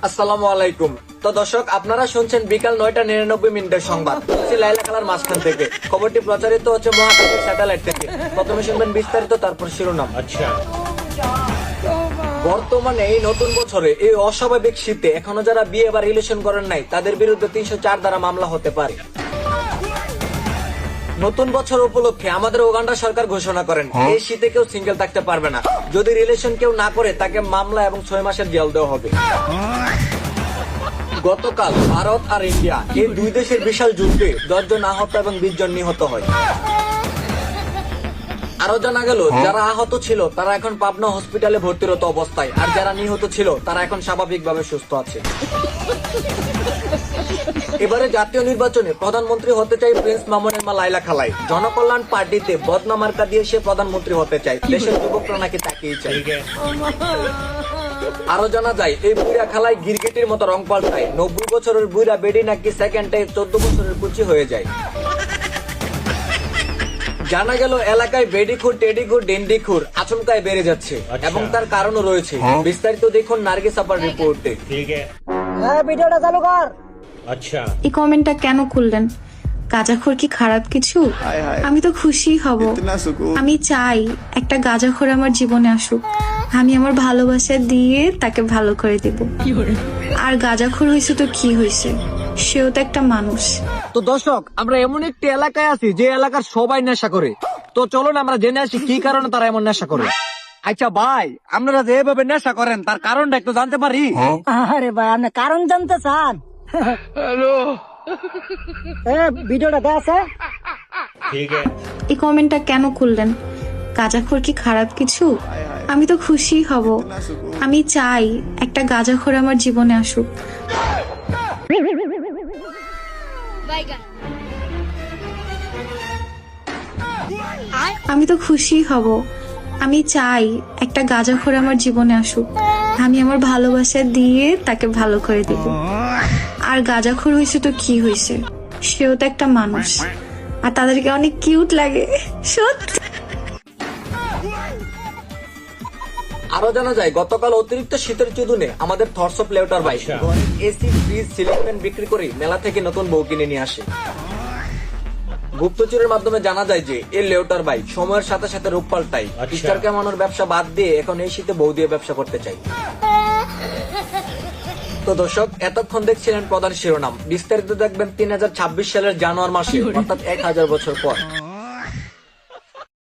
আসসালামু আলাইকুম। তো দর্শক, আপনারা শুনছেন বিকাল 9:99 সংবাদ। লাইলা কালার মাঝখান থেকে খবরটি প্রচারিত হচ্ছে মহাকাশের স্যাটেলাইট থেকে। প্রথমে শুনবেন বিস্তারিত, তারপর শিরোনাম। আচ্ছা, বর্তমানে এই নতুন বছরে এই অস্বাভাবিক শীতে এখনো যারা বিয়ে বা রিলেশন করেন নাই তাদের বিরুদ্ধে 304 দ্বারা মামলা হতে পারে। নতুন বছর উপলক্ষে আমাদের উগান্ডা সরকার ঘোষণা করেন এই শীতে কেউ সিঙ্গেল থাকতে পারবে না। যদি রিলেশন কেউ না করে তাকে মামলা এবং 6 মাসের জেল দেওয়া হবে। গতকাল ভারত আর ইন্ডিয়া এই দুই দেশের বিশাল যুদ্ধে 10 জন আহত এবং 20 জন নিহত হয়। আরো জানা গেল যারা আহত ছিল তারা এখন পাবনা হসপিটালে ভর্তিরত অবস্থায়, আর যারা নিহত ছিল তারা এখন স্বাভাবিকভাবে সুস্থ আছে। এবারে জাতীয় নির্বাচনে প্রধানমন্ত্রী হতে চাই প্রিন্স মামুনের মা লাইলা খালাই। জনকল্যাণ পার্টিতে বদনা মার্কা দিয়ে সে প্রধানমন্ত্রী হতে চায়। দেশের যুবকরা নাকি তাকেই চায়। ঠিক আছে। আরো জানা যায় এই বুড়া খালাই গিরগিটির মতো রং পাল্টায়। 90 বছরের বুড়া বেডি নাকি সেকেন্ডে 14 বছরের কুচি হয়ে যায়। জানা গেল এলাকায় বেডিখুর, টেডিখুর, ডেন্ডিখুর আচমকায় বেড়ে যাচ্ছে আচ্ছা। এবং তার কারণও রয়েছে। বিস্তারিত দেখুন নার্গিস আপার রিপোর্টে। ঠিক আছে। ভিডিওটা চালু কর। আচ্ছা, এই কমেন্টটা কেন করলেন? গাঁজাখোর কি খারাপ কিছু? আমি তো খুশি হব। আমি চাই একটা গাঁজাখোর আমার জীবনে আসুক। আমি আমার ভালোবাসা দিয়ে তাকে ভালো করে দিব। আর গাঁজাখোর হয়েছে তো কি হয়েছে, সেও তো একটা মানুষ। তো দর্শক, আমরা এমন একটি এলাকায় আছি যে এলাকার সবাই নেশা করে। তো চলুন আমরা জেনে আসি কি কারণে তারা এমন নেশা করে। আচ্ছা ভাই, আপনারা যেভাবে নেশা করেন তার কারণটা একটু জানতে পারি? আরে ভাই, আপনি কারণ জানতে চান? হ্যালো, ভিডিওটা দেখে ঠিক আছে। এই কমেন্টটা কেন করলেন? গাঁজাখোর কি খারাপ কিছু? আমি তো খুশি হব। আমি চাই একটা গাঁজাখোর আমার জীবনে আসুক। আমি তো খুশি হব। আমি চাই একটা গাঁজাখোর আমার জীবনে আসুক। আমি আমার ভালোবাসা দিয়ে তাকে ভালো করে দিব। আর গাঁজাখোর হয়েছে তো কি হয়েছে, সেও তো একটা মানুষ। আর তাদেরকে অনেক কিউট লাগে সত্যি। আরো জানা যায় গতকাল অতিরিক্ত শীতের চুদুনে আমাদের থটস অফ লেউটার ভাই আচ্ছা। এসি, ফ্রিজ, সিলিং ফ্যান বিক্রি করে মেলা থেকে নতুন বউ কিনে নিয়ে আসে। গুপ্তচরের মাধ্যমে জানা যায় যে এই লেউটার ভাই সময়ের সাথে সাথে রূপ পাল্টাই। আচ্ছা। স্টার কামানোর ব্যবসা বাদ দিয়ে এখন এই শীতে বউ দিয়ে ব্যবসা করতে চাই। তো দর্শক, এতক্ষণ দেখছিলেন প্রধান শিরোনাম। বিস্তারিত দেখবেন 2026 সালের জানুয়ারি মাসে, অর্থাৎ 1000 বছর পর।